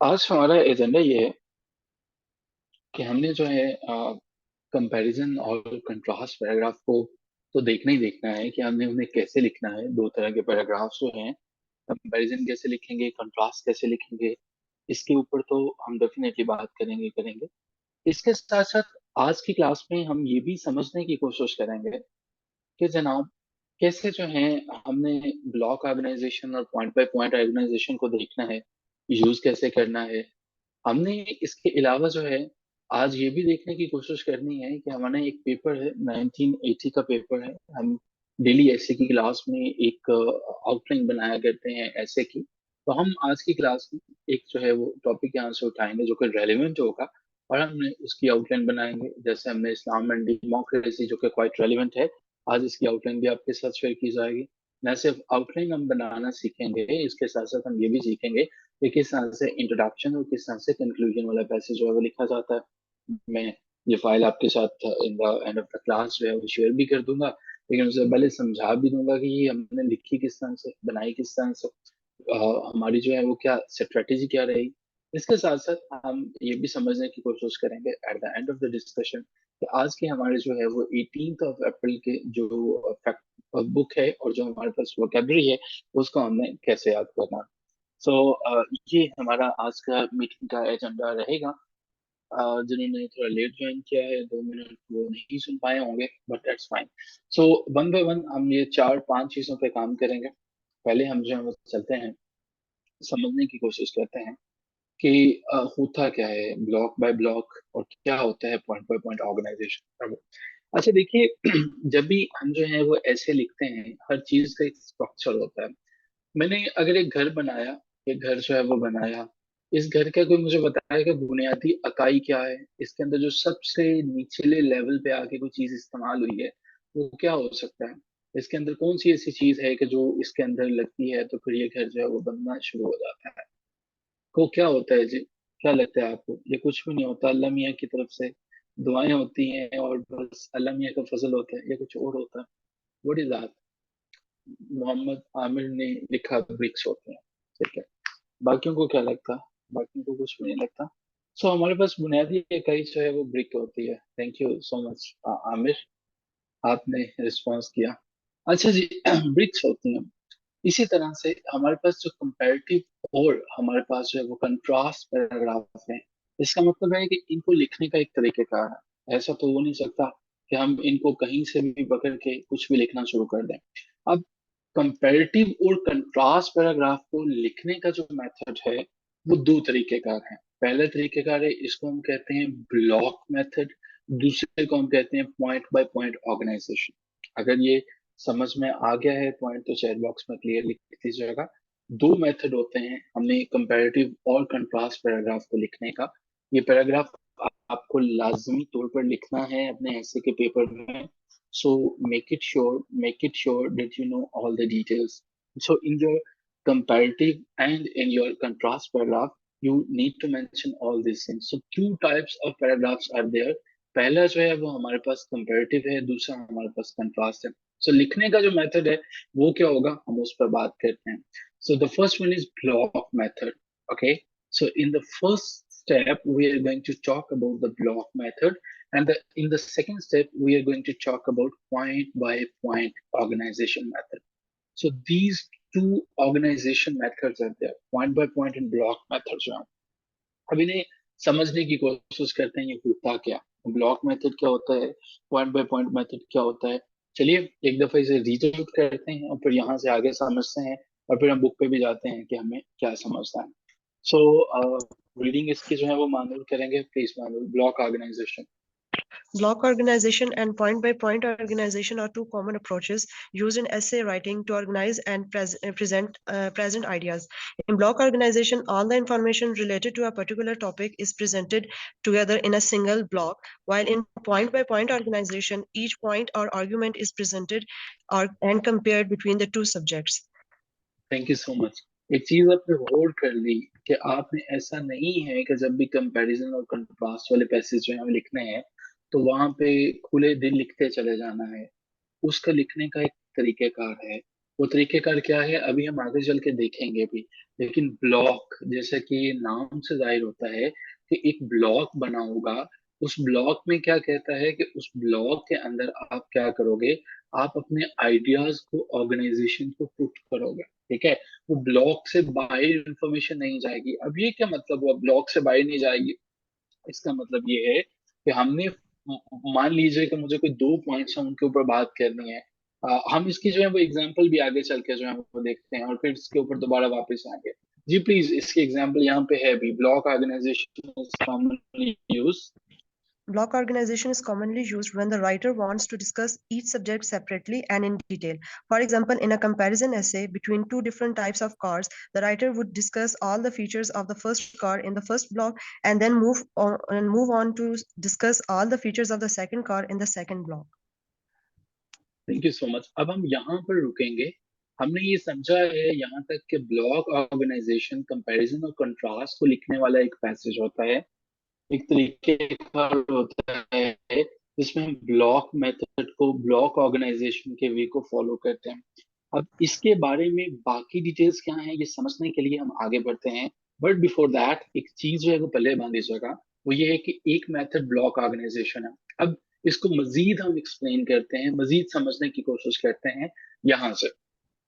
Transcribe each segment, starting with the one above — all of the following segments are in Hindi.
आज हमारा एजेंडा ये है कि हमने जो है कंपैरिजन और कंट्रास्ट पैराग्राफ को तो देखना ही देखना है कि हमने उन्हें कैसे लिखना है। दो तरह के पैराग्राफ्स जो हैं, कंपैरिजन कैसे लिखेंगे, कंट्रास्ट कैसे लिखेंगे, इसके ऊपर तो हम डेफिनेटली बात करेंगे। इसके साथ साथ आज की क्लास में हम ये भी समझने की कोशिश करेंगे कि जनाब कैसे जो है हमने ब्लॉक ऑर्गेनाइजेशन और पॉइंट बाय पॉइंट ऑर्गेनाइजेशन को देखना है, यूज कैसे करना है। हमने इसके अलावा जो है आज ये भी देखने की कोशिश करनी है कि हमारा एक पेपर है, 1980 का पेपर है। हम डेली ऐसे की क्लास में एक आउटलाइन बनाया करते हैं ऐसे की। तो हम आज की क्लास में एक जो है वो टॉपिक यहाँ से उठाएंगे जो कि रेलिवेंट होगा, और हमने उसकी आउटलाइन बनाएंगे। जैसे हमने इस्लाम एंड डेमोक्रेसी जो कि क्वाइट रेलिवेंट है, आज इसकी आउटलाइन भी आपके साथ शेयर की जाएगी। न सिर्फ आउटलाइन हम बनाना सीखेंगे, इसके साथ साथ हम ये भी सीखेंगे कि किस तरह से इंट्रोडक्शन और किस तरह से कंक्लूजन वाला पैसेज जो है वो लिखा जाता है। मैं ये फाइल आपके साथ in the end of the class जो है वो शेयर भी कर दूंगा, लेकिन उससे पहले समझा भी दूंगा कि ये हमने लिखी किस तरह से, बनाई किस तरह से, हमारी जो है वो क्या स्ट्रेटेजी क्या रहेगी। इसके साथ साथ हम ये भी समझने की कोशिश करेंगे at the end of the discussion कि आज के हमारे जो है वो 18th ऑफ अप्रैल के जो बुक है और जो हमारे पास वोकेबलरी है उसको हमने कैसे याद करना। सो ये हमारा आज का मीटिंग का एजेंडा रहेगा। जिन्होंने थोड़ा लेट ज्वाइन किया है, 2 मिनट वो नहीं सुन पाए होंगे, but that's fine. So one by one हम ये चार पांच चीजों पे काम करेंगे। पहले हम जो है वो चलते हैं, समझने की कोशिश करते हैं कि होता क्या है ब्लॉक बाय ब्लॉक और क्या होता है पॉइंट बाय पॉइंट ऑर्गेनाइजेशन। अच्छा देखिए, जब भी हम जो है वो ऐसे लिखते हैं, हर चीज का एक स्ट्रक्चर होता है। मैंने अगर एक घर बनाया, एक घर जो है वो बनाया, इस घर का कोई मुझे बताया कि बुनियादी इकाई क्या है, इसके अंदर जो सबसे निचले लेवल पे आके कोई चीज इस्तेमाल हुई है वो क्या हो सकता है। इसके अंदर कौन सी ऐसी चीज है कि जो इसके अंदर लगती है तो फिर ये घर जो है वो बनना शुरू हो जाता है। को क्या होता है जी, क्या लगता है आपको? ये कुछ भी नहीं होता, अल्लाह मियाँ की तरफ से दुआएं होती हैं और बस अल्लाह मियाँ का फजल होता है, ये कुछ और होता है। What is that? Mohammad Aamir ने लिखा ब्रिक्स होते हैं, ठीक है। बाकियों को क्या लगता? बाकियों को कुछ भी नहीं लगता। सो हमारे पास बुनियादी इकाई जो है वो ब्रिक होती है। Thank you so much Aamir, आपने रिस्पॉन्स किया। अच्छा जी, ब्रिक्स होती हैं। इसी तरह से हमारे पास जो कंपैरेटिव और हमारे पास जो है वो कंट्रास्ट पैराग्राफ है, इसका मतलब है कि इनको लिखने का एक तरीकेकार है। ऐसा तो हो नहीं सकता कि हम इनको कहीं से भी पकड़ के कुछ भी लिखना शुरू कर दें। अब कंपैरेटिव और कंट्रास्ट पैराग्राफ को लिखने का जो मेथड है वो दो तरीकेकार है। पहला तरीकेकार है, इसको हम कहते हैं ब्लॉक मेथड। दूसरे को हम कहते हैं पॉइंट बाय पॉइंट ऑर्गेनाइजेशन। अगर ये समझ में आ गया है पॉइंट तो चैट बॉक्स में क्लियर लिख दीजिएगा। दो मेथड होते हैं हमने कंपैरेटिव और कंट्रास्ट पैराग्राफ को लिखने का। ये पैराग्राफ आपको लाजमी तौर पर लिखना है अपने ऐसे के पेपर में। So make it sure that you know all the details. So in your comparative and in your contrast paragraph, you need to mention all these things. So two types of paragraphs are there. पहला जो है वो हमारे पास कंपैरेटिव है, दूसरा हमारे पास कंट्रास्ट है। सो लिखने का जो मेथड है वो क्या होगा, हम उस पर बात करते हैं। So the first one is block method. Okay, so in the first step we are going to talk about the block method, and in the second step we are going to talk about point by point organization method. So these two organization methods are there, point by point and block methods जो हैं। अब इन्हें समझने की कोशिश करते हैं, ये होता क्या, ब्लॉक मेथड क्या होता है, पॉइंट बाय पॉइंट मेथड क्या होता है। चलिए एक दफा इसे रीड करते हैं और फिर यहाँ से आगे समझते हैं, और फिर हम बुक पे भी जाते हैं कि हमें क्या समझना है। सो रीडिंग इसकी जो है वो मानूल करेंगे, please manual. Block organization. Block organization and point-by-point organization are two common approaches used in essay writing to organize and present ideas. In block organization, all the information related to a particular topic is presented together in a single block, while in point-by-point organization, each point or argument is presented and compared between the two subjects. Thank you so much. एक चीज आपने गौर कर ली कि आपने, ऐसा नहीं है कि जब भी कंपैरिजन और कंट्रास्ट वाले पैसेज जो है हमें लिखने हैं तो वहां पे खुले दिल लिखते चले जाना है। उसका लिखने का एक तरीकेकार है, वो तरीकेकार क्या है अभी हम आगे चल के देखेंगे भी। लेकिन ब्लॉक, जैसे कि नाम से जाहिर होता है कि एक ब्लॉक बना होगा, उस ब्लॉक में क्या कहता है कि उस ब्लॉक के अंदर आप क्या करोगे, आप अपने आइडियाज को, ऑर्गेनाइजेशन को पुट करोगे। ठीक है, वो ब्लॉक से बाहर इंफॉर्मेशन नहीं जाएगी। अब ये क्या मतलब हुआ ब्लॉक से बाहर नहीं जाएगी? इसका मतलब ये है कि हमने, मान लीजिए कि मुझे कोई दो पॉइंट्स हैं उनके ऊपर बात करनी है। हम इसकी जो है वो एग्जांपल भी आगे चल के जो है वो देखते हैं और फिर इसके ऊपर दोबारा वापस आएंगे। जी प्लीज, इसकी एग्जांपल यहाँ पे है भी, block organisation is commonly use. Block organization is commonly used when the writer wants to discuss each subject separately and in detail. For example, in a comparison essay between two different types of cars, the writer would discuss all the features of the first car in the first block and then move on to discuss all the features of the second car in the second block. Thank you so much. अब हम यहाँ पर रुकेंगे। हमने ये समझा है यहाँ तक कि ब्लॉक ऑर्गेनाइजेशन कंपैरिजन और कंट्रास्ट को लिखने वाला एक पैसेज होता है, एक तरीके का होता है जिसमें हम ब्लॉक मेथड को, ब्लॉक ऑर्गेनाइजेशन के वे को फॉलो करते हैं। अब इसके बारे में बाकी डिटेल्स क्या हैं ये समझने के लिए हम आगे बढ़ते हैं। बट बिफोर दैट एक चीज जो है वो पहले बांध दीजिएगा, वो ये है कि एक मेथड ब्लॉक ऑर्गेनाइजेशन है। अब इसको मजीद हम एक्सप्लेन करते हैं, मजीद समझने की कोशिश करते हैं यहाँ से।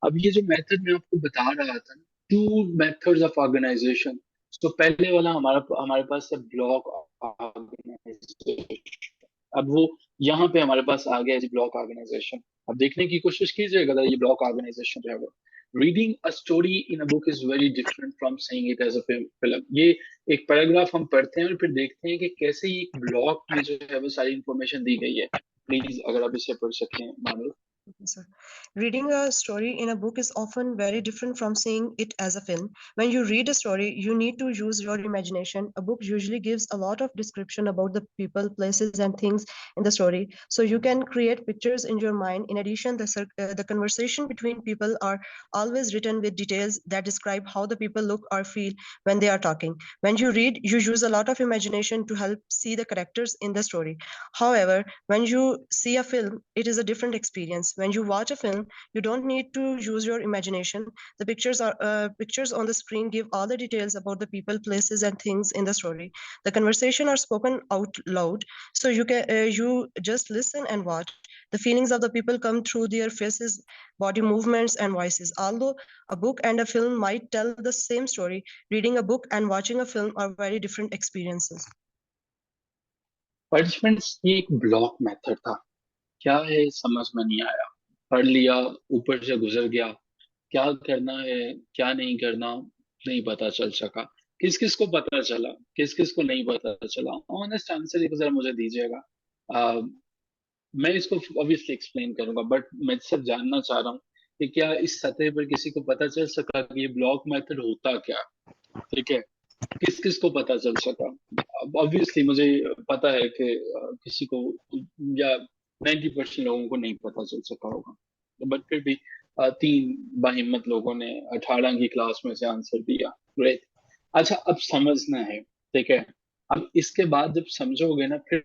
अब ये जो मेथड मैं आपको बता रहा था, टू मेथड्स ऑफ ऑर्गेनाइजेशन। तो पहले वाला हमारा हमारे पास है ब्लॉक ऑर्गेनाइजेशन। अब वो यहाँ पे हमारे पास आ गया है ब्लॉक ऑर्गेनाइजेशन। अब देखने की कोशिश कीजिएगा ये ब्लॉक ऑर्गेनाइजेशन जो है वो, reading a story in a book is very different from saying it as a film. ये एक पैराग्राफ हम पढ़ते हैं और फिर देखते हैं कि कैसे ये एक ब्लॉक में जो है वो सारी इंफॉर्मेशन दी गई है। प्लीज अगर आप इसे पढ़ सकें मानो। Okay, sir. Reading a story in a book is often very different from seeing it as a film. When you read a story, you need to use your imagination. A book usually gives a lot of description about the people, places, and things in the story, so you can create pictures in your mind. In addition, the conversation between people are always written with details that describe how the people look or feel when they are talking. When you read, you use a lot of imagination to help see the characters in the story. However, when you see a film, it is a different experience. When you watch a film, you don't need to use your imagination. The pictures on the screen give all the details about the people, places, and things in the story. The conversation are spoken out loud, so you just listen and watch. The feelings of the people come through their faces, body movements, and voices. Although a book and a film might tell the same story, reading a book and watching a film are very different experiences. Participants, ये एक ब्लॉक मेथड था। क्या है समझ में नहीं आया, पढ़ लिया, ऊपर से गुजर गया, क्या करना है क्या नहीं करना नहीं पता चल सका। किस किस को पता चला, किस किस को नहीं पता चला? ऑनेस्ट आंसर एक जरा मुझे दीजिएगा। आ, मैं इसको ऑब्वियसली एक्सप्लेन करूंगा, बट मैं सब जानना चाह रहा हूँ कि क्या इस सतह पर किसी को पता चल सका कि ये ब्लॉक मेथड होता क्या? ठीक है, किस किस को पता चल सका? ऑब्वियसली मुझे पता है कि किसी को या 90% लोगों को नहीं पता चल सका होगा, बट फिर भी तीन बाहिम्मत लोगों ने 18 की क्लास में से आंसर दिया। ग्रेट। अच्छा, अब समझना है। ठीक है, अब इसके बाद जब समझोगे ना फिर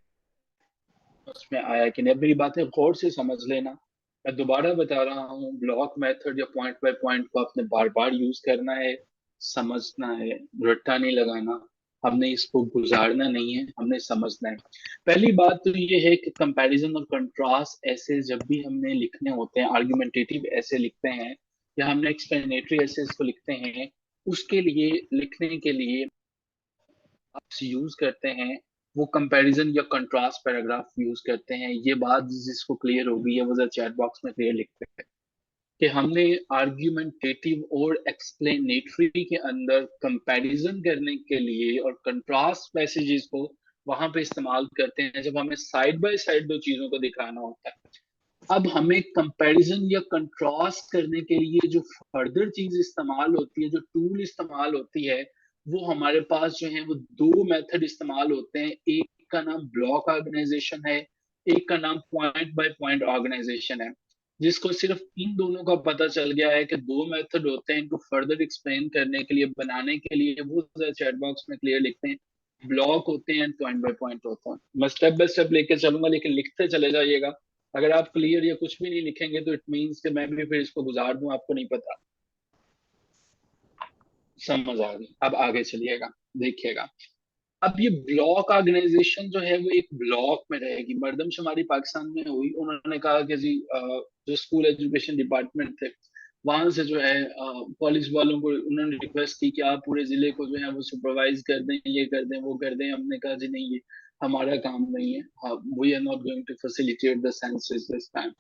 उसमें आया कि नहीं। अब मेरी बातें गौर से समझ लेना। मैं दोबारा बता रहा हूँ, ब्लॉक मेथड या पॉइंट बाय पॉइंट को आपने बार बार यूज करना है, समझना है, रट्टा नहीं लगाना। हमने इसको गुजारना नहीं है, हमने समझना है। पहली बात तो ये है कि कंपैरिजन और कंट्रास्ट ऐसे जब भी हमने लिखने होते हैं, आर्गुमेंटेटिव ऐसे लिखते हैं या हमने एक्सप्लेनेटरी ऐसे इसको लिखते हैं, उसके लिए लिखने के लिए आप यूज करते हैं वो कंपैरिजन या कंट्रास्ट पैराग्राफ यूज करते हैं। ये बात जिसको क्लियर होगी है वो जरा चैट बॉक्स में क्लियर लिखते हैं कि हमने आर्ग्यूमेंटेटिव और एक्सप्लेनेटरी के अंदर कंपैरिजन करने के लिए और कंट्रास्ट पैसेजेस को वहां पे इस्तेमाल करते हैं जब हमें साइड बाय साइड दो चीजों को दिखाना होता है। अब हमें कंपैरिजन या कंट्रास्ट करने के लिए जो फर्दर चीज इस्तेमाल होती है, जो टूल इस्तेमाल होती है, वो हमारे पास जो है वो दो मेथड इस्तेमाल होते हैं। एक का नाम ब्लॉक ऑर्गेनाइजेशन है, एक का नाम पॉइंट बाय पॉइंट ऑर्गेनाइजेशन है। जिसको सिर्फ इन दोनों का पता चल गया है कि दो मेथड होते हैं, इनको फर्दर एक्सप्लेन करने के लिए, बनाने के लिए, वो चैट बॉक्स में क्लियर लिखते हैं। ब्लॉक होते हैं एंड पॉइंट बाय पॉइंट होता है। मैं स्टेप बाय स्टेप लेके चलूंगा, लेकिन लिखते चले जाइएगा अगर आप क्लियर या कुछ भी नहीं लिखेंगे तो इट मीन्स कि मैं भी फिर इसको गुजार दूं, आपको नहीं पता। समझ आ गई? अब आगे चलिएगा, देखिएगा। अब ये ब्लॉक ऑर्गेनाइजेशन जो है वो एक ब्लॉक में रहेगी। मर्दमशुमारी पाकिस्तान में हुई, उन्होंने कहा कि जी जो स्कूल एजुकेशन डिपार्टमेंट थे वहां से जो है कॉलेज वालों को उन्होंने रिक्वेस्ट की कि आप पूरे जिले को जो है वो सुपरवाइज कर दें, ये कर दें, वो कर दें। हमने कहा जी नहीं, ये हमारा काम नहीं है, we are not going to facilitate the census this time.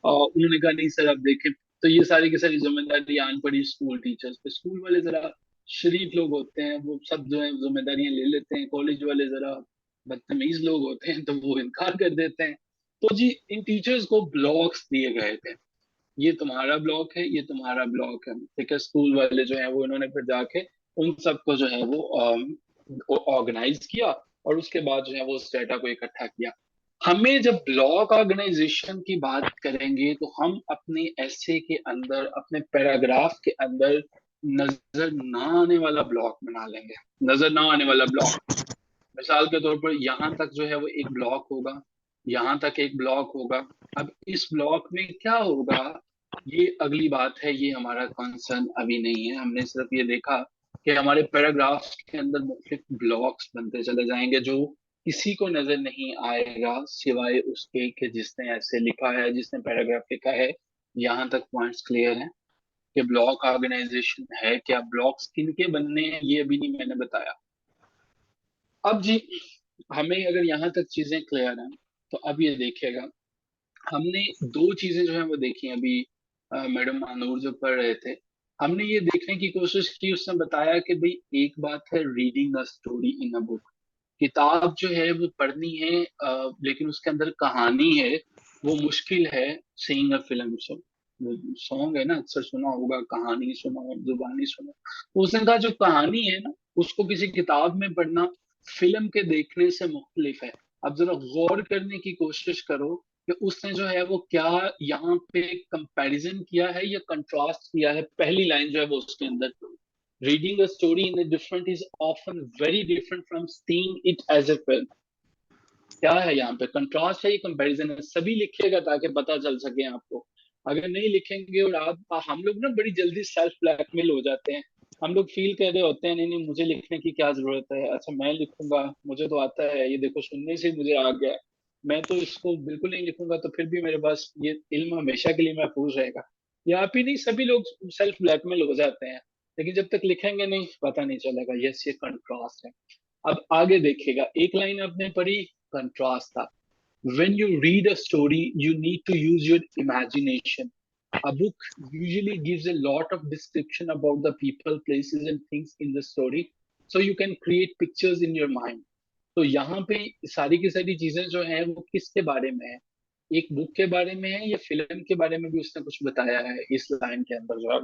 उन्होंने कहा नहीं सर, अब देखें। तो ये सारी की सारी जिम्मेदारी आन पड़ी स्कूल टीचर्स पे। स्कूल वाले जरा शरीफ लोग होते हैं, वो सब जो है जिम्मेदारियां ले लेते हैं। कॉलेज वाले जरा बदतमीज लोग होते हैं, तो वो इनकार कर देते हैं। तो जी इन टीचर्स को ब्लॉक्स दिए गए थे, ये तुम्हारा ब्लॉक है, ये तुम्हारा ब्लॉक है, ठीक है। स्कूल वाले जो है वो इन्होंने फिर जाके उन सबको जो है वो ऑर्गेनाइज किया, और उसके बाद जो है वो उस डाटा को इकट्ठा किया। हमें जब ब्लॉक ऑर्गेनाइजेशन की बात करेंगे तो हम अपने ऐसे के अंदर, अपने पैराग्राफ के अंदर नजर ना आने वाला ब्लॉक बना लेंगे। नजर ना आने वाला ब्लॉक, मिसाल के तौर पर यहाँ तक जो है वो एक ब्लॉक होगा, यहाँ तक एक ब्लॉक होगा। अब इस ब्लॉक में क्या होगा, ये अगली बात है, ये हमारा कंसर्न अभी नहीं है। हमने सिर्फ ये देखा कि हमारे पैराग्राफ्स के अंदर मुख्तलिफ ब्लॉक्स बनते चले जाएंगे, जो किसी को नजर नहीं आएगा सिवाय उसके कि जिसने ऐसे लिखा है, जिसने पैराग्राफ लिखा है। यहाँ तक पॉइंट्स क्लियर हैं कि ब्लॉक ऑर्गेनाइजेशन है क्या, ब्लॉक्स किनके बनने हैं, ये अभी नहीं मैंने बताया। अब जी हमें अगर यहाँ तक चीजें क्लियर हैं, तो अब ये देखिएगा, हमने दो चीजें जो है वो देखी अभी। मैडम मानूर जो पढ़ रहे थे, हमने ये देखने की कोशिश की, उसने बताया कि भाई एक बात है reading a story in a book, किताब जो है वो पढ़नी है, लेकिन उसके अंदर कहानी है वो मुश्किल है। सीइंग अ फिल्म, वो सॉन्ग है ना, अक्सर सुना होगा, कहानी सुनो जुबानी सुनो। तो उसने कहा जो कहानी है ना, उसको किसी किताब में पढ़ना फिल्म के देखने से मुख्तलिफ है। अब जरा गौर करने की कोशिश करो कि उसने जो है वो क्या यहाँ पे कंपैरिजन किया है या कंट्रास्ट किया है। पहली लाइन जो है वो उसके अंदर, reading a story in a different is often very different from seeing it as a film। क्या है यहाँ पे, कंट्रास्ट है, ये कंपैरिजन है। सभी लिखिएगा ताकि पता चल सके आपको। अगर नहीं लिखेंगे और आप, हम लोग ना बड़ी जल्दी सेल्फ ब्लैकमेल हो जाते हैं। हम लोग फील कर रहे होते हैं नहीं नहीं मुझे लिखने की क्या जरूरत है, अच्छा मैं लिखूंगा, मुझे तो आता है, ये देखो सुनने से मुझे आ गया है, मैं तो इसको बिल्कुल नहीं लिखूंगा, तो फिर भी मेरे पास ये इल्म हमेशा के लिए महफूज रहेगा। या आप ही नहीं, सभी लोग सेल्फ ब्लैकमेल हो जाते हैं। लेकिन जब तक लिखेंगे नहीं पता नहीं चलेगा। यस, ये कंट्रास्ट है। अब आगे देखिएगा, एक लाइन आपने पढ़ी, कंट्रास्ट था। When you read a story, you need to use your imagination. A book usually gives a lot of description about the people, places, and things in the story, so you can create pictures in your mind. तो यहाँ पे सारी की सारी चीजें जो हैं वो किसके बारे में है, एक बुक के बारे में है या फिल्म के बारे में भी उसने कुछ बताया है इस लाइन के अंदर। जो है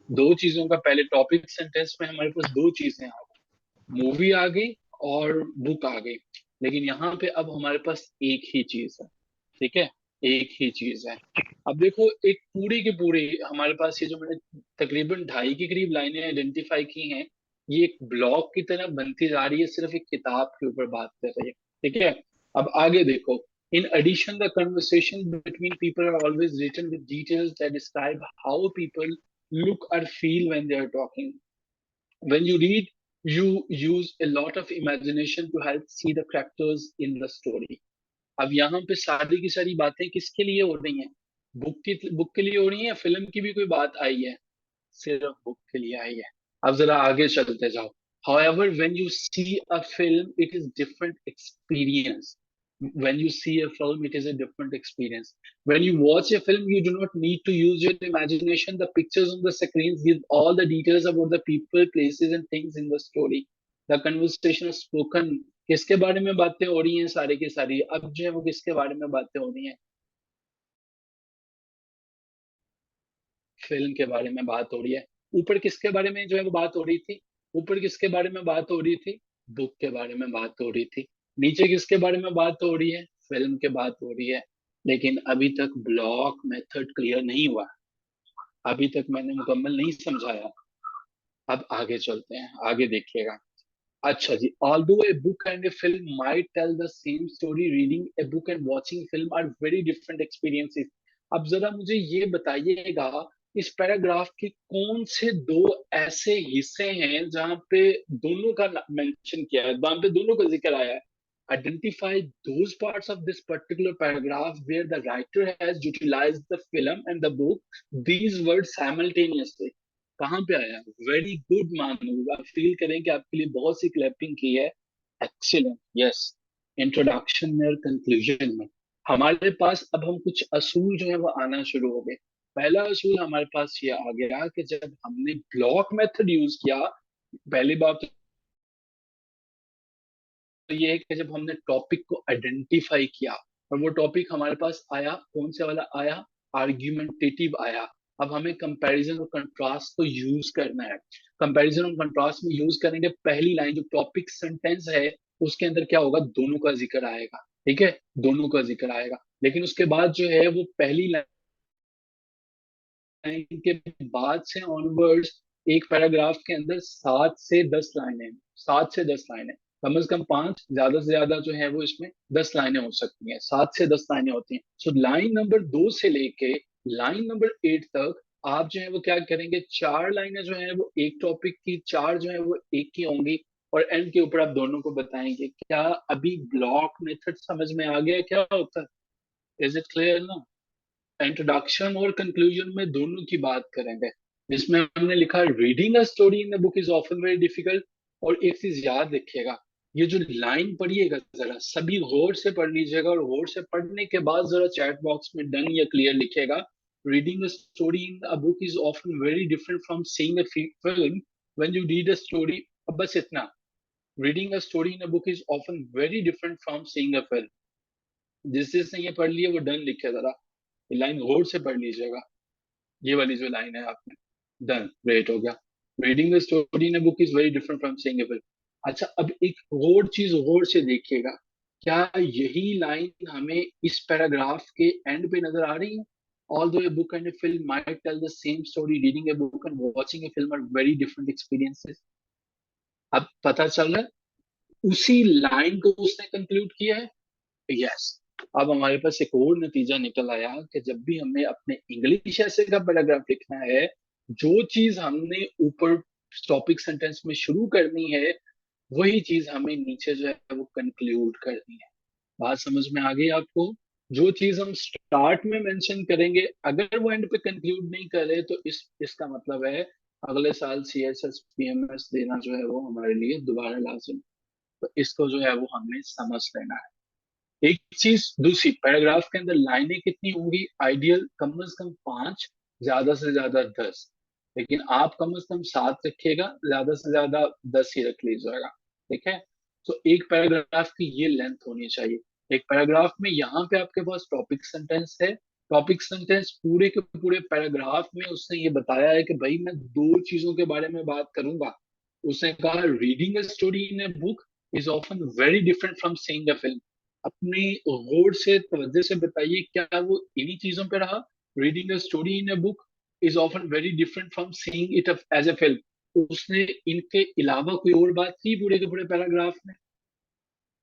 दो चीजों का, पहले टॉपिक सेंटेंस में हमारे पास दो चीजें आ गई, मूवी आ गई और बुक आ गई। लेकिन यहाँ पे अब हमारे पास एक ही चीज है, ठीक है, एक ही चीज है। अब देखो एक पूरी की पूरी हमारे पास ये जो मैंने तकरीबन 2.5 के करीब लाइनें आइडेंटिफाई की हैं, ये एक ब्लॉक की तरह बनती जा रही है, सिर्फ एक किताब के ऊपर बात कर रही है, ठीक है। अब आगे देखो, इन addition the conversation between people are always written with details that describe how people look or feel when they are talking. When you read, you use a lot of imagination to help see the characters in the story. अब यहाँ पे सारी की सारी बातें किसके लिए हो रही हैं, बुक के लिए हो रही हैं, या फिल्म की भी कोई बात आई है, सिर्फ बुक के लिए आई है। अब जरा आगे चलते जाओ। However, when you see a film, it is different experience. When you see a film, it is a different experience. When you watch a film, you do not need to use your imagination. The pictures on the screens give all the details about the people, places, and things in the story. The conversation is spoken. किसके बारे में बातें हो रही हैं, सारे की सारी। अब जो है वो किसके बारे में बातें हो रही हैं, फिल्म के बारे में बात हो रही है। ऊपर किसके बारे में जो है वो बात हो रही थी, ऊपर किसके बारे में बात हो रही थी, बुक के बारे में बात हो रही थी। नीचे किसके बारे में बात हो रही है, फिल्म के बात हो रही है। लेकिन अभी तक ब्लॉक मेथड क्लियर नहीं हुआ, अभी तक मैंने मुकम्मल नहीं समझाया। अब आगे चलते हैं, आगे देखिएगा। अच्छा जी, although a book and a film might tell the same story, reading a book and watching film are very different experiences. अब जरा मुझे ये बताइएगा, इस पैराग्राफ के कौन से दो ऐसे हिस्से हैं जहां पे दोनों का मेंशन किया है, वहां पे दोनों का जिक्र आया है. Identify those parts of this particular paragraph where the writer has utilized the film and the book, these words simultaneously. कहाँ पे आया? वेरी गुड मानू, आप फील करें कि आपके लिए बहुत सी क्लैपिंग की है. Excellent, yes. इंट्रोडक्शन में और कंक्लूजन में हमारे पास अब हम कुछ असूल जो है वो आना शुरू हो गए. पहला असूल हमारे पास ये आ गया कि जब हमने ब्लॉक मेथड यूज किया, पहली बात तो ये है कि जब हमने टॉपिक को आइडेंटिफाई किया और वो टॉपिक हमारे पास आया, कौन से वाला आया? आर्ग्यूमेंटेटिव आया. अब हमें कंपैरिजन और कंट्रास्ट को यूज करना है. कंपैरिजन और कंट्रास्ट में यूज करेंगे, पहली लाइन जो टॉपिक सेंटेंस है उसके अंदर क्या होगा? दोनों का जिक्र आएगा. ठीक है, दोनों का जिक्र आएगा. लेकिन उसके बाद जो है वो पहली लाइन के बाद से ऑनवर्ड्स एक पैराग्राफ के अंदर 7 से 10 लाइनें, 7 से 10 लाइनें, कम से कम 5, ज्यादा से ज्यादा जो है वो इसमें 10 लाइनें हो सकती हैं. 7 से 10 लाइनें होती हैं. सो लाइन नंबर 2 से लेके लाइन नंबर 8 तक आप जो है वो क्या करेंगे? 4 लाइनें जो है वो एक टॉपिक की, 4 जो है वो एक की होंगी, और एंड के ऊपर आप दोनों को बताएंगे. क्या अभी ब्लॉक मेथड समझ में आ गया क्या होता है? इज इट क्लियर ना? इंट्रोडक्शन और कंक्लूजन में दोनों की बात करेंगे, जिसमें हमने लिखा reading a story in the book is often very difficult. और एक चीज याद रखिएगा, ये जो लाइन पढ़िएगा जरा सभी गौर से पढ़ लीजिएगा, और गौर से पढ़ने के बाद जरा चैट बॉक्स में डन या क्लियर लिखिएगा. Reading a story in a book is often very different from seeing a film when you read a story. अब बस इतना, reading a story in a book is often very different from seeing a film. जिस जिसने ये पढ़ लिया वो डन लिखे जरा, ये लाइन गौर से पढ़ लीजिएगा. ये वाली जो लाइन है आपने, डन, ग्रेट हो गया. Reading the story in a book is very different from seeing a film. अच्छा, अब एक और चीज गौर से देखिएगा, क्या यही लाइन हमें इस पैराग्राफ के एंड पे नजर आ रही है? Although a book and a film might tell the same story, reading a book and watching a film are very different experiences. अब पता चल रहा है, उसी लाइन को उसने कंक्लूड किया है. यस. अब हमारे पास एक और नतीजा निकल आया कि जब भी हमें अपने इंग्लिश ऐसे का पैराग्राफ लिखना है, जो चीज हमने ऊपर टॉपिक सेंटेंस में शुरू करनी है, वही चीज हमें नीचे जो है वो कंक्लूड करनी है. बात समझ में आ गई आपको? जो चीज हम स्टार्ट में मेंशन करेंगे, अगर वो एंड पे कंक्लूड नहीं करे तो इसका मतलब है अगले साल CSS PMS देना जो है वो हमारे लिए दोबारा लाजिम. तो इसको जो है वो हमें समझ लेना है. एक चीज दूसरी, पैराग्राफ के अंदर लाइनें कितनी होंगी? आइडियल कम से कम 5, ज्यादा से ज्यादा 10. लेकिन आप कम से कम 7 रखिएगा, ज्यादा से ज्यादा 10 ही रख लीजिएगा. ठीक है. तो एक पैराग्राफ की ये लेंथ होनी चाहिए. एक पैराग्राफ में यहाँ पे आपके पास टॉपिक सेंटेंस है. टॉपिक सेंटेंस पूरे के पूरे पैराग्राफ में उसने ये बताया है कि भाई मैं दो चीजों के बारे में बात करूंगा. उसने कहा reading a story in a book is often very different from seeing a film. अपनी गौर से तवज्जो से बताइए, क्या वो इन्हीं चीजों पे रहा? Reading a story in a book is often very different from seeing it as a film. उसने इनके अलावा कोई और बात की पूरे के पूरे पैराग्राफ में?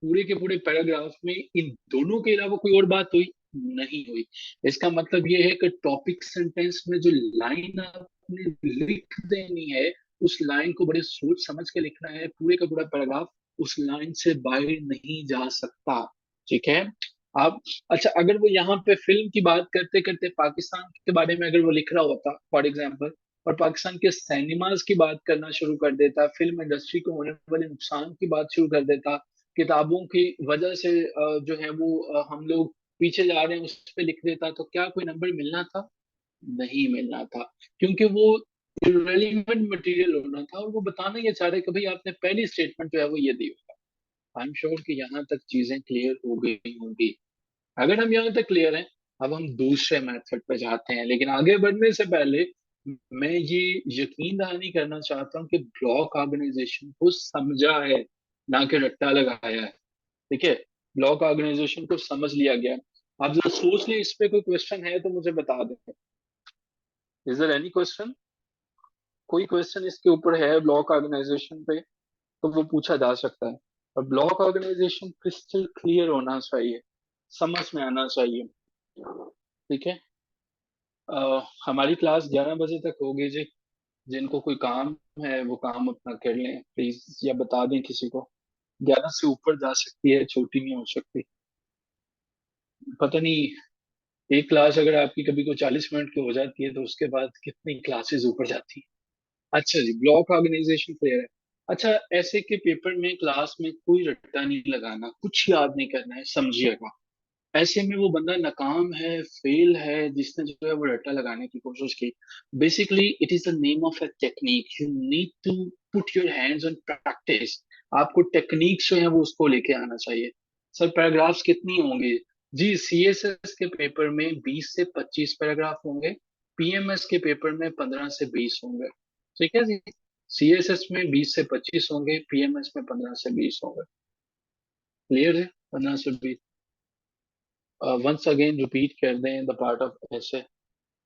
पूरे के पूरे पैराग्राफ में इन दोनों के अलावा कोई और बात हुई? नहीं हुई. इसका मतलब ये है कि टॉपिक सेंटेंस में जो लाइन आपने लिख देनी है, उस लाइन को बड़े सोच समझ के लिखना है. पूरे का पूरा पैराग्राफ उस लाइन से बाहर नहीं जा सकता. ठीक है. आप, अच्छा, अगर वो यहाँ पे फिल्म की बात करते करते पाकिस्तान के बारे में अगर वो लिख रहा होता फॉर एग्जाम्पल, और पाकिस्तान के सिनेमाज की बात करना शुरू कर देता, फिल्म इंडस्ट्री को होने वाले नुकसान की बात शुरू कर देता, किताबों की वजह से जो है वो हम लोग पीछे जा रहे हैं उस पर लिख देता, तो क्या कोई नंबर मिलना था? नहीं मिलना था. क्योंकि वो रिलेवेंट मटेरियल होना था, और वो बताना ये चाह रहे कि भाई आपने पहली स्टेटमेंट जो है वो ये दी होगा. आई एम श्योर कि यहाँ तक चीजें क्लियर हो गई होंगी. अगर हम यहाँ तक क्लियर हैं, अब हम दूसरे मेथड पे जाते हैं. लेकिन आगे बढ़ने से पहले मैं ये यकीन दहानी करना चाहता हूँ कि ब्लॉक ऑर्गेनाइजेशन को समझा है, ना कि रट्टा लगाया है. ठीक है. ब्लॉक ऑर्गेनाइजेशन को समझ लिया गया. आप जरा सोच लें, इस पे कोई क्वेश्चन है तो मुझे बता दें. Is there any question? कोई क्वेश्चन इसके ऊपर है ब्लॉक ऑर्गेनाइजेशन पे? तो वो पूछा जा सकता है। और ब्लॉक ऑर्गेनाइजेशन क्रिस्टल क्लियर होना चाहिए, समझ में आना चाहिए। ठीक है। हमारी क्लास 11 बजे तक होगी जी। जिनको कोई काम है वो काम अपना कर लें प्लीज, या बता दें किसी को। 11 से ऊपर जा सकती है, छोटी नहीं हो सकती। पता नहीं, एक क्लास अगर आपकी कभी को 40 मिनट की हो जाती है तो उसके बाद कितनी क्लासेस ऊपर जाती है। अच्छा जी, ब्लॉक ऑर्गेनाइजेशन क्लियर है। अच्छा, ऐसे के पेपर में क्लास में कोई रट्टा नहीं लगाना, कुछ याद नहीं करना है, समझिएगा। ऐसे में वो बंदा नाकाम है, फेल है, जिसने जो है वो रट्टा लगाने की कोशिश की। Basically it is the name of a technique, you need to put your hands on practice. आपको टेक्निक जो है वो उसको लेके आना चाहिए। सर पैराग्राफ्स कितनी होंगे? जी, सीएसएस के पेपर में 20 से 25 पैराग्राफ होंगे। पीएमएस के पेपर में 15 से 20 होंगे। ठीक है जी। सीएसएस में 20 से 25 होंगे, पीएमएस में 15 से 20 होंगे। क्लियर है? 15 से 20। वंस अगेन रिपीट कर दें द पार्ट ऑफ ऐसे।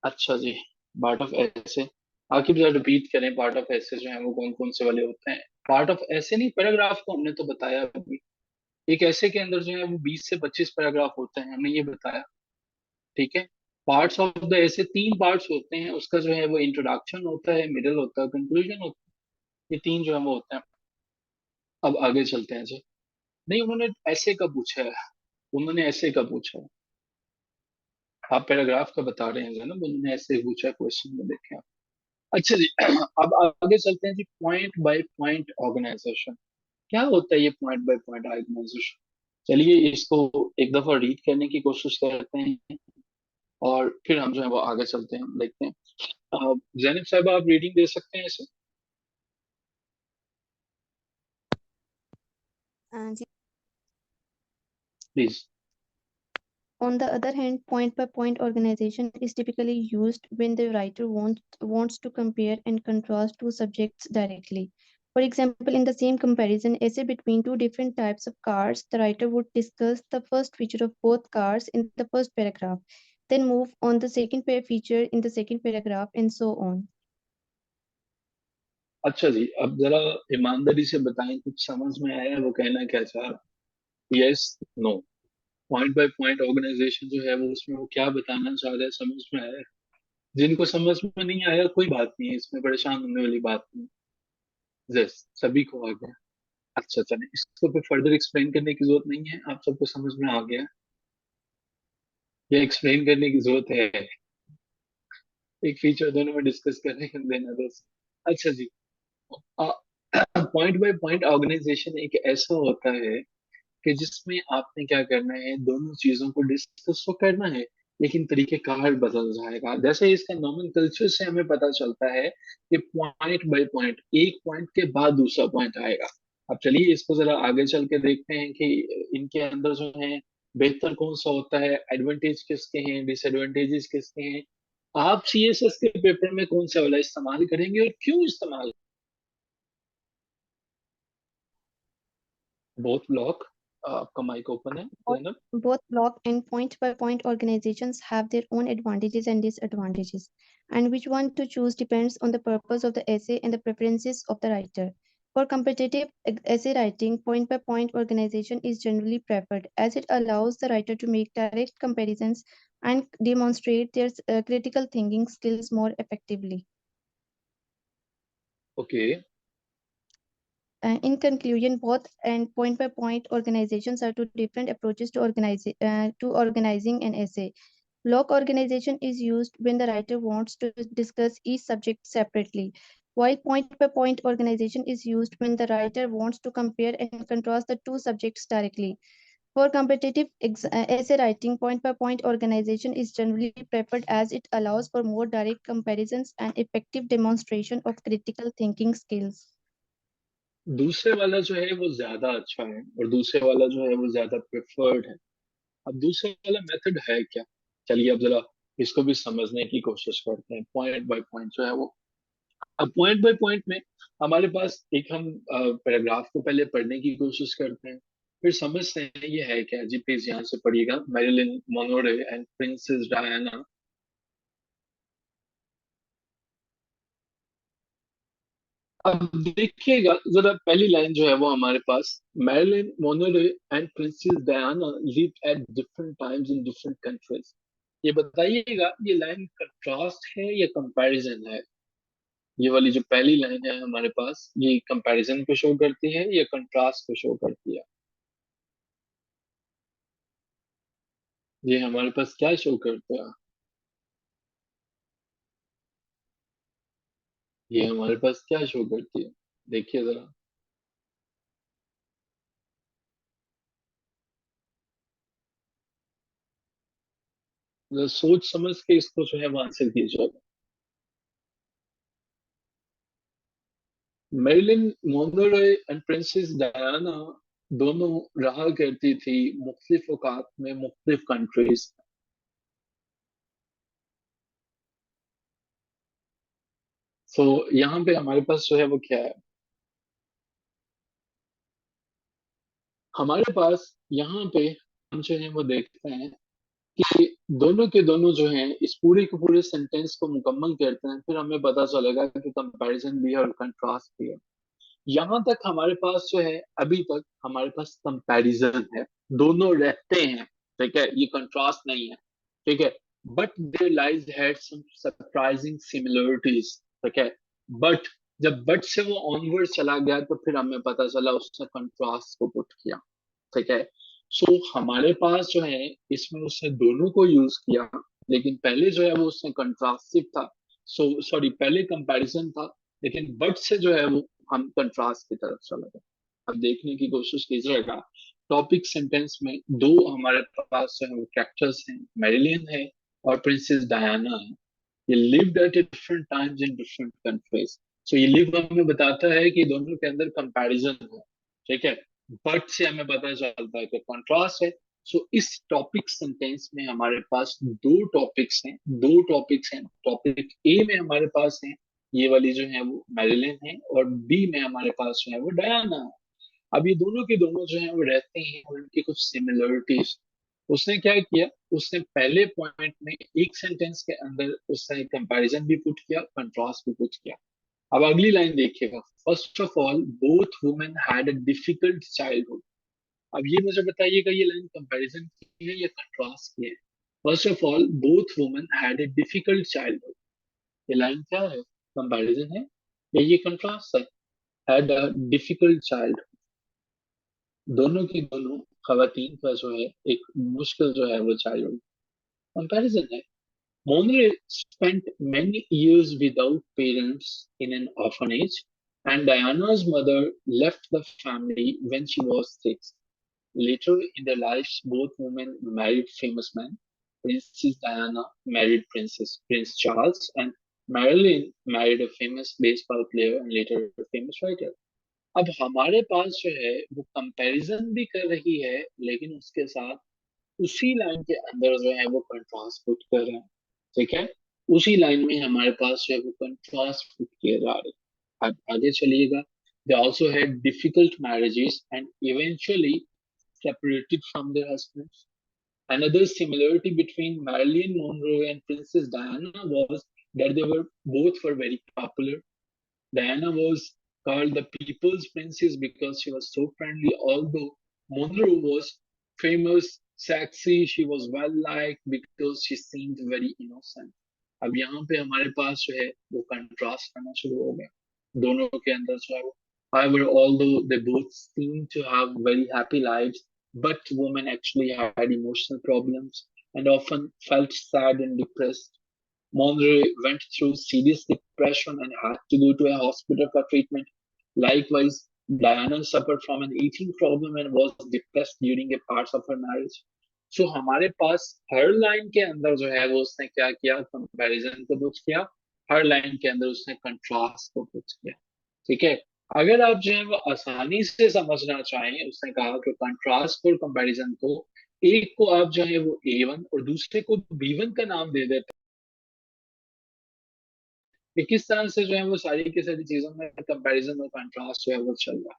अच्छा जी, पार्ट ऑफ ऐसे। आखिर जरा रिपीट करें, पार्ट ऑफ ऐसे जो है वो कौन कौन से वाले होते हैं? पार्ट ऑफ ऐसे नहीं, पैराग्राफ को हमने तो बताया अभी। एक ऐसे के अंदर जो है वो 20 से 25 पैराग्राफ होते हैं, हमने ये बताया। ठीक है। पार्ट्स ऑफ द ऐसे 3 पार्ट्स होते हैं, उसका जो है वो इंट्रोडक्शन होता है, मिडल होता है, कंक्लूजन होता है। ये 3 जो है वो होते हैं। अब आगे चलते हैं जी। नहीं, उन्होंने ऐसे का पूछा है। उन्होंने ऐसे का पूछा है। आप पैराग्राफ का बता रहे हैं ना, उन्होंने ऐसे पूछा क्वेश्चन में, देखें आप। अच्छा जी, अब आगे चलते हैं जी। पॉइंट बाय पॉइंट ऑर्गेनाइजेशन क्या होता है? ये पॉइंट बाय पॉइंट ऑर्गेनाइजेशन, चलिए इसको एक दफा रीड करने की कोशिश करते हैं और फिर हम जो है वो आगे चलते हैं, देखते हैं। जैनब साहब, आप रीडिंग दे सकते हैं इसे जी। Please? On the other hand, point-by-point organization is typically used when the writer wants to compare and contrast two subjects directly. For example, in the same comparison essay between two different types of cars, the writer would discuss the first feature of both cars in the first paragraph, then move on the second feature in the second paragraph, and so on. अच्छा जी, अब जरा ईमानदारी से बताएं, कुछ समझ में आया वो कहना क्या चाह रहा है? Yes, no? Point by point organization जो है वो उसमें वो क्या बताना चाह रहा है, समझ में आया? जिनको समझ में नहीं आया कोई बात नहीं है, इसमें परेशान होने वाली बात नहीं। यस, सभी को आ गया। अच्छा, चले इसको फिर फर्दर एक्सप्लेन करने की जरूरत नहीं है, आप सबको समझ में आ गया। ये एक्सप्लेन करने की जरूरत है? एक फीचर दोनों में डिस्कस करने के देना बस। अच्छा जी, पॉइंट बाय पॉइंट ऑर्गेनाइजेशन एक ऐसा होता है कि जिसमें आपने क्या करना है, दोनों चीजों को डिस्कस तो करना है, लेकिन तरीकेकार बदल जाएगा। जैसे इसका नोमेनकल्चर से हमें पता चलता है कि पॉइंट बाय पॉइंट, एक पॉइंट के बाद दूसरा पॉइंट आएगा। अब चलिए इसको जरा आगे चल के देखते हैं कि इनके अंदर जो है बेहतर कौन सा होता है, एडवांटेज किसके हैं, डिसएडवांटेजेस किसके हैं। आप सीएसएस के पेपर में कौन सा वाला इस्तेमाल करेंगे और क्यों इस्तेमाल? Both block. आपका माइक ओपन है Both, Zainab? both block and point-by-point organizations have their own advantages and disadvantages, and which one to choose depends on the purpose of the essay and the preferences of the writer. For competitive essay writing, point-by-point organization is generally preferred as it allows the writer to make direct comparisons and demonstrate their critical thinking skills more effectively. Okay. In conclusion, both and point-by-point organizations are two different approaches to organizing an essay. Block organization is used when the writer wants to discuss each subject separately, while point-by-point organization is used when the writer wants to compare and contrast the two subjects directly. For competitive essay writing, point-by-point organization is generally preferred as it allows for more direct comparisons and effective demonstration of critical thinking skills. दूसरे वाला जो है वो ज्यादा अच्छा है और दूसरे वाला जो है वो ज्यादा प्रेफर्ड है। अब दूसरे वाला मेथड है क्या? चलिए अब जरा इसको भी समझने की कोशिश करते हैं। पॉइंट बाय पॉइंट जो है वो, अब पॉइंट बाय पॉइंट में हमारे पास एक, हम पैराग्राफ को पहले पढ़ने की कोशिश करते हैं, फिर समझते हैं ये है क्या जी। प्लीज यहाँ से पढ़िएगा। Marilyn Monroe and princess Diana. अब देखिएगा जरा, पहली लाइन जो है वो हमारे पास, Marilyn Monroe and princess Diana live at different times in different countries. ये बताइएगा, ये लाइन कंट्रास्ट है या कंपैरिजन है? ये वाली जो पहली लाइन है हमारे पास, ये कंपैरिजन को शो करती है या कंट्रास्ट को शो करती है? ये हमारे पास क्या शो करता है? ये हमारे पास क्या शो करती है? देखिए जरा। जरा सोच समझ के इसको जो है वो आंसर कीजिए। Marilyn Monroe and princess Diana दोनों रहा करती थी मुख्तलिफ औकात में मुख्तलिफ कंट्रीज। सो यहाँ पे हमारे पास जो है वो क्या है? हमारे पास यहाँ पे हम जो है वो देखते हैं कि दोनों के दोनों जो हैं इस पूरे के पूरे सेंटेंस को मुकम्मल करते हैं, फिर हमें पता चलेगा कि कंपैरिजन भी है और कंट्रास्ट भी है। यहाँ तक हमारे पास जो है, अभी तक हमारे पास कंपैरिजन है, दोनों रहते हैं, ठीक है, ये कंट्रास्ट नहीं है, ठीक है। But there lies had some surprising similarities, ठीक है। बट जब बट से वो ऑनवर्ड चला गया तो फिर हमें पता चला उसने कंट्रास्ट को पुट किया, ठीक है। सो हमारे पास जो है इसमें उसने दोनों को यूज किया, लेकिन पहले जो है वो उसने कंट्रास्टिव था, सो सॉरी पहले कंपैरिजन था, लेकिन बट से जो है वो हम कंट्रास्ट की तरफ चले गए। अब देखने की कोशिश कीजिएगा, टॉपिक सेंटेंस में दो हमारे पास जो है वो कैरेक्टर्स हैं, मैरिलियन है और प्रिंसेस डायना है। ये lived at different times in different countries. So ये लिव हमें बताता है कि दोनों के अंदर कंपैरिजन है, ठीक है। बट से हमें पता चलता है कि कंट्रास्ट है। सो इस टॉपिक सेंटेंस में हमारे पास दो टॉपिक्स हैं। टॉपिक ए में हमारे पास है ये वाली जो है वो मैरिलिन है, और बी में हमारे पास जो है वो डायना है। अब ये दोनों के दोनों जो है वो रहते हैं और उनकी कुछ सिमिलरिटीज। उसने क्या किया, उसने पहले पॉइंट में एक सेंटेंस के अंदर उसने कंपैरिजन भी पुट किया, कंट्रास्ट भी पुट किया। अब अगली लाइन देखिएगा, first of all both women had a difficult childhood. अब ये मुझे बताइएगा, ये लाइन कंपैरिजन की है या कंट्रास्ट की है? First of all both women had a difficult childhood, ये लाइन क्या है, कंपैरिजन है या ये कंट्रास्ट है? हैड अ डिफिकल्ट चाइल्ड, दोनों की दोनों खवातीन का जो है एक मुश्किल जो है वो चाइल्ड, कंपैरिजन है। Monroe spent many years without parents in an orphanage, and Diana's mother left the family when she was 6. Later in their lives, both women married famous men. Princess Diana married Prince Charles, and Marilyn married a famous baseball player and later a famous writer. अब हमारे पास जो है वो कंपैरिजन भी कर रही है, लेकिन उसके साथ उसी लाइन के अंदर जो है वो कंट्रास्ट पुट कर रहे हैं, ठीक है। उसी लाइन में हमारे पास जो है वो कंट्रास्ट पुट किए जा रहे हैं। अब आगे चलिएगा, they also had difficult marriages and eventually separated from their husbands. Another similarity between Marilyn Monroe and Princess Diana was that they were both were very popular. Diana was called the People's Princess because she was so friendly, although Monroe was famous, sexy, she was well liked because she seemed very innocent. अब यहाँ पे हमारे पास जो है वो कंट्रास्ट करना शुरू हो गया दोनों के अंदर जो है वो। However, although they both seemed to have very happy lives, but women actually had emotional problems and often felt sad and depressed. Monroe went through serious depression and had to go to a hospital for treatment. Likewise, Diana suffered from an eating problem and was depressed during a part of her marriage. So हमारे पास हर लाइन के अंदर जो है वो उसने क्या किया, कंपैरिजन को पुट किया, हर लाइन के अंदर उसने कंट्रास्ट को पुट किया, ठीक है। अगर आप जो है वो आसानी से समझना चाहें, उसने कहा कि कंट्रास्ट और कंपैरिजन को, एक को आप जो है वो A1 और दूसरे को B1 का नाम दे देते कि किस तरह से जो है वो सारी की सारी चीजों में कंपैरिजन और कंट्रास्ट जो है वो चल रहा है,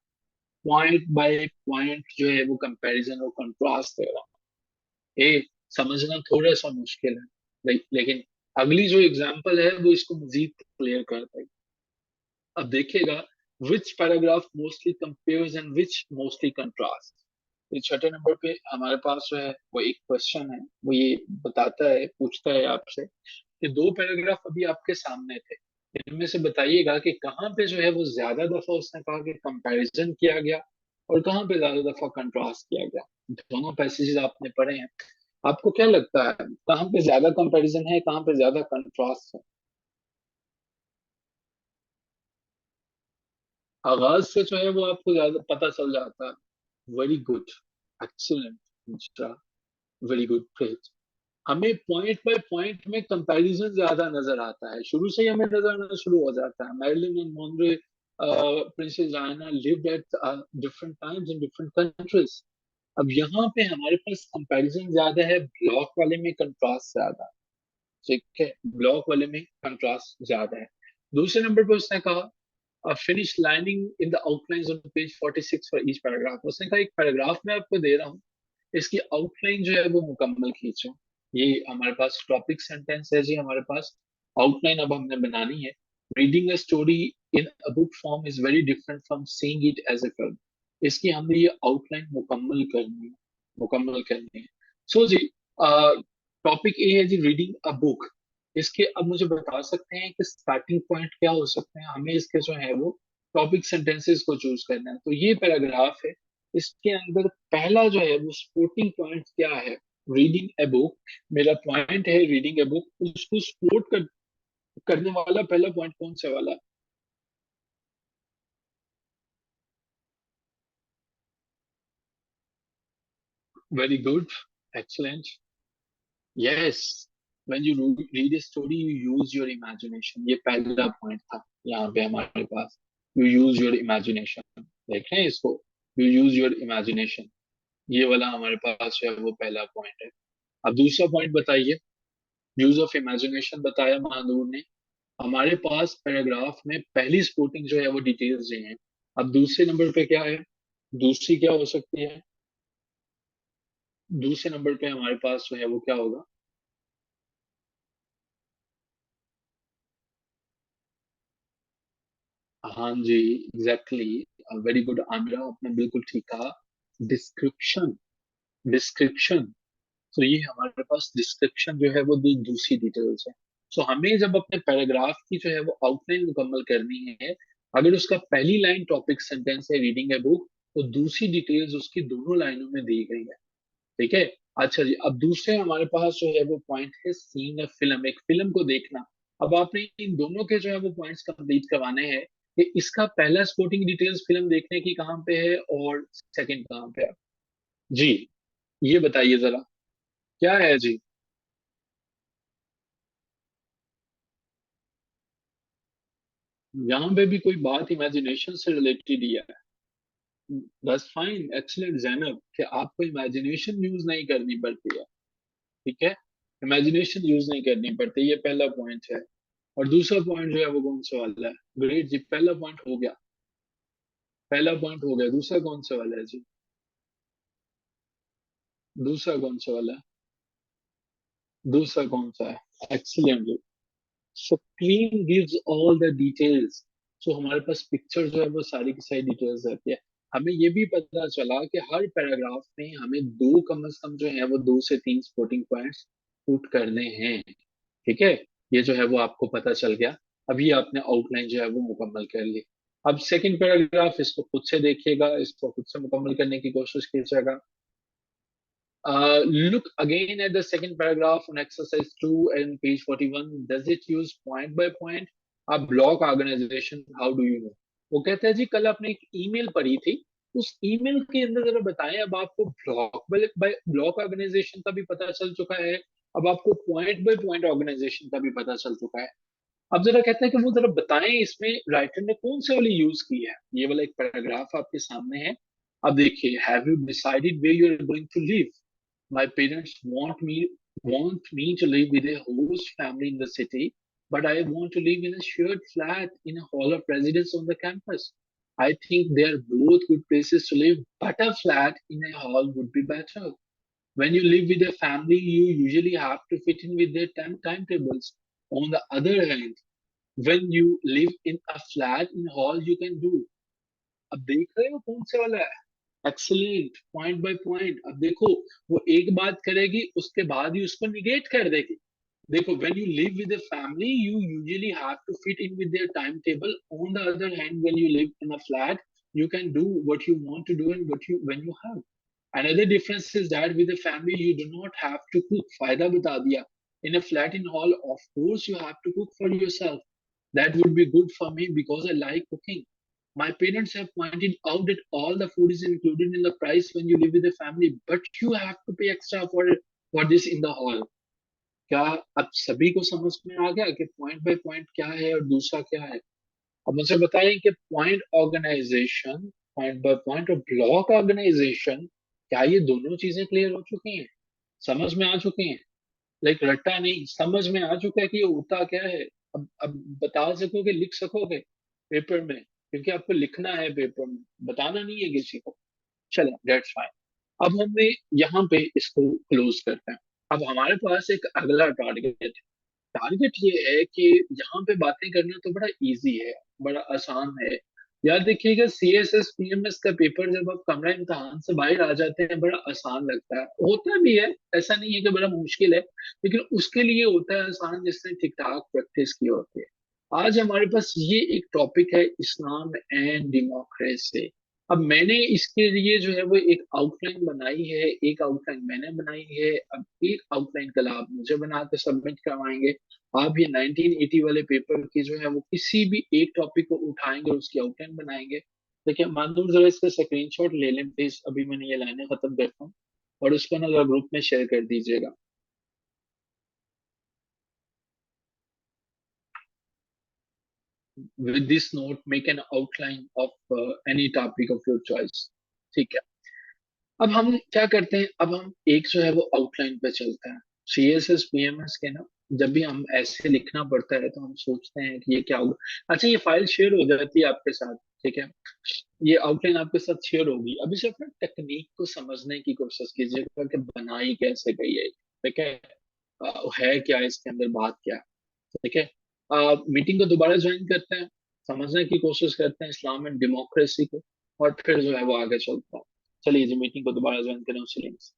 पॉइंट बाय पॉइंट जो है वो कंपैरिजन और कंट्रास्ट दे रहा है। ये समझना थोड़ा सा मुश्किल है, लेकिन अगली जो एग्जांपल है वो इसको मजीद क्लियर करता है। अब देखिएगा, which paragraph mostly compares and which mostly contrasts। ये छठे नंबर पे हमारे पास जो है वो एक क्वेश्चन है, वो ये बताता है, पूछता है आपसे कि दो पैराग्राफ अभी आपके सामने थे, इनमें से बताइएगा कि कहाँ पे जो है वो ज्यादा दफा उसने कहा कि कंपैरिजन किया गया और कहाँ पे ज्यादा दफा कंट्रास्ट किया गया। दोनों पैसेजेस आपने पढ़े हैं, आपको क्या लगता है कहाँ पे ज्यादा कंपैरिजन है, कहाँ पे ज्यादा कंट्रास्ट है? आगाज से जो है वो आपको ज्यादा पता चल जाता है। Very good, excellent, very good, great. हमें पॉइंट बाय पॉइंट में कंपैरिजन ज्यादा नजर आता है, शुरू से ही हमें नजर आना शुरू हो जाता है। Marilyn and Monroe, princess Diana lived at different times in different countries. अब यहाँ पे हमारे पास कंपैरिजन ज्यादा है, ब्लॉक वाले में कंट्रास्ट ज्यादा है। ठीक है, ब्लॉक वाले में कंट्रास्ट ज्यादा है। दूसरे नंबर पर उसने कहा finish lining in the outlines on page 46 for each paragraph. उसने कहा एक पैराग्राफ में आपको दे रहा हूँ, इसकी आउटलाइन जो है वो मुकम्मल खींचो। ये हमारे पास टॉपिक सेंटेंस है जी, हमारे पास आउटलाइन अब हमने बनानी है। Reading a story in a book form is very different from seeing it as a film. इसकी हमने ये आउटलाइन मुकम्मल करनी है, मुकम्मल करनी है। सो जी, टॉपिक ए है जी रीडिंग अ बुक। इसके अब मुझे बता सकते हैं कि स्टार्टिंग पॉइंट क्या हो सकते हैं? हमें इसके जो है वो टॉपिक सेंटेंसेस को चूज करना है। तो ये पैराग्राफ है, इसके अंदर पहला जो है वो सपोर्टिंग पॉइंट क्या है? रीडिंग ए बुक, मेरा पॉइंट है रीडिंग ए बुक, उसको करने वाला पहला पॉइंट कौन सा वाला? Very good, excellent, yes. When you read a story you use your imagination, ये पहला पॉइंट था यहाँ पे हमारे पास। यू यूज योर इमेजिनेशन, देख रहे हैं इसको, यू यूज योर इमेजिनेशन, ये वाला हमारे पास जो है वो पहला पॉइंट है। अब दूसरा पॉइंट बताइए। यूज ऑफ इमेजिनेशन बताया महानूर ने। हमारे पास पैराग्राफ में पहली स्पोर्टिंग जो है वो डिटेल्स दी हैं। अब दूसरे नंबर पे क्या है? दूसरी क्या हो सकती है? दूसरे नंबर पे हमारे पास जो है वो क्या होगा? हाँ जी, एग्जैक्टली, वेरी गुड आमिरा, आपने बिल्कुल ठीक कहा। Description, description. तो ये हमारे पास डिस्क्रिप्शन जो है वो दूसरी डिटेल्स है। सो हमें जब अपने पैराग्राफ की जो है वो आउटलाइन मुकम्मल करनी है, अगर उसका पहली लाइन टॉपिक सेंटेंस है रीडिंग ए बुक, तो दूसरी डिटेल्स उसकी दोनों लाइनों में दी गई है। ठीक है, अच्छा जी। अब दूसरे हमारे पास जो है वो पॉइंट है सीइंग अ फिल्म, एक फिल्म को देखना। अब आपने इन दोनों के जो है वो पॉइंट्स कंप्लीट करवाने हैं कि इसका पहला स्पोर्टिंग डिटेल्स फिल्म देखने की कहाँ पे है और सेकंड कहाँ पे है। जी, ये बताइए जरा, क्या है जी? यहाँ पे भी कोई बात इमेजिनेशन से रिलेटेड ही है। दैट्स फाइन, एक्सीलेंट जैनब, कि आपको इमेजिनेशन यूज नहीं करनी पड़ती है। ठीक है, इमेजिनेशन यूज नहीं करनी पड़ती, ये पहला पॉइंट है। और दूसरा पॉइंट जो है वो कौन सा वाला है? ग्रेट जी, पहला पॉइंट हो गया, पहला पॉइंट हो गया। दूसरा कौन सा वाला है जी? दूसरा कौन सा वाला है? दूसरा कौन सा है? Excellent. So clean gives all the details. So हमारे पास पिक्चर जो है वो सारी की सारी डिटेल्स रहती है। हमें ये भी पता चला कि हर पैराग्राफ में हमें दो कम से कम जो है वो 2 से 3 स्पोर्टिंग पॉइंट्स पुट करने हैं। ठीक है, ये जो है वो आपको पता चल गया। अभी आपने आउटलाइन जो है वो मुकम्मल कर ली। अब सेकंड पैराग्राफ, इसको खुद से देखिएगा, इसको खुद से मुकम्मल करने की कोशिश कीजिएगा। Look again at the second paragraph on exercise 2 and page 41. Does it use point by point? A block organization, how do you know? वो कहता है जी कल आपने एक ईमेल पढ़ी थी, उस ईमेल के अंदर जरा बताएं, अब आपको ब्लॉक बाय ब्लॉक ऑर्गेनाइजेशन का भी पता चल चुका है, अब आपको पॉइंट बाय पॉइंट ऑर्गेनाइजेशन का भी पता चल चुका है। अब जरा कहते हैं कि वो जरा बताएं इसमें राइटर ने कौन से वाली यूज की है। ये वाला एक पैराग्राफ आपके सामने है। अब देखिए, have you decided where you are going to live? My parents want me to live with a host family in the city, but I want to live in a shared flat in a hall of residence on the campus. I think they are both good places to live, but a flat in a hall would be better. When you live with a family, you usually have to fit in with their timetables. On the other hand, When you live in a flat in hall you can do. अब देख रहे हो कौन से वाला है? Excellent, point by point. अब देखो वो एक बात करेगी उसके बाद ही उसको निगेट कर देगी। देखो, when you live with a family you usually have to fit in with their timetable. On the other hand, when you live in a flat you can do what you want to do and what you when you have. Another difference is that with a family you do not have to cook. फायदा बता दिया। In a flat in hall, of course you have to cook for yourself. That would be good for me because I like cooking. My parents have pointed out that all the food is included in the price when you live with a family, but you have to pay extra for this in the hall. क्या अब सभी को समझ में आ गया कि पॉइंट बाय पॉइंट क्या है और दूसरा क्या है? अब मुझे बताइए कि point organization, point by point और ब्लॉक ऑर्गेनाइजेशन, क्या ये दोनों चीजें क्लियर हो चुकी हैं? समझ में आ चुकी हैं? लाइक रट्टा नहीं, समझ में आ चुका है कि ये होता क्या है? अब बता सकोगे, लिख सकोगे पेपर में, क्योंकि आपको लिखना है पेपर में, बताना नहीं है किसी को। चलो दैट्स फाइन। अब हमें यहाँ पे इसको क्लोज करते हैं। अब हमारे पास एक अगला टारगेट है। टारगेट ये है कि यहाँ पे बातें करना तो बड़ा इजी है, बड़ा आसान है। याद देखिएगा CSS PMS का पेपर जब आप कमरा इम्तिहान से बाहर आ जाते हैं बड़ा आसान लगता है, होता भी है, ऐसा नहीं है कि बड़ा मुश्किल है, लेकिन उसके लिए होता है आसान जिसने ठीक ठाक प्रैक्टिस की होती है। आज हमारे पास ये एक टॉपिक है, इस्लाम एंड डेमोक्रेसी। अब मैंने इसके लिए जो है वो एक आउटलाइन बनाई है, एक आउटलाइन मैंने बनाई है। अब एक आउटलाइन कल आप मुझे बना के सबमिट करवाएंगे। आप ये 1980 वाले पेपर की जो है वो किसी भी एक टॉपिक को उठाएंगे और उसकी आउटलाइन बनाएंगे। देखिए मानूर, जरा इसका स्क्रीनशॉट ले लें प्लीज, अभी मैंने ये लाइनें खत्म करता हूँ और उसको ना जरा ग्रुप में शेयर कर दीजिएगा। With this note, make an outline of any topic of your choice. ठीक है। अब हम क्या करते हैं, अब हम एक जो है वो आउटलाइन पे चलते हैं। CSS PMS के ना जब भी हम ऐसे लिखना पड़ता है तो हम सोचते हैं कि ये क्या होगा। अच्छा, ये फाइल शेयर हो जाती है आपके साथ, ठीक है, ये आउटलाइन आपके साथ शेयर होगी। अभी से अपना टेक्निक को समझने की कोशिश कीजिएगा कि बनाई कैसे गई है, ठीक है, है क्या इसके अंदर, बात क्या है, ठीक है। मीटिंग को दोबारा ज्वाइन करते हैं, समझने की कोशिश करते हैं इस्लाम एंड डेमोक्रेसी को, और फिर जो है वो आगे चलता है। चलिए जी, मीटिंग को दोबारा ज्वाइन करें उसी लिंक से।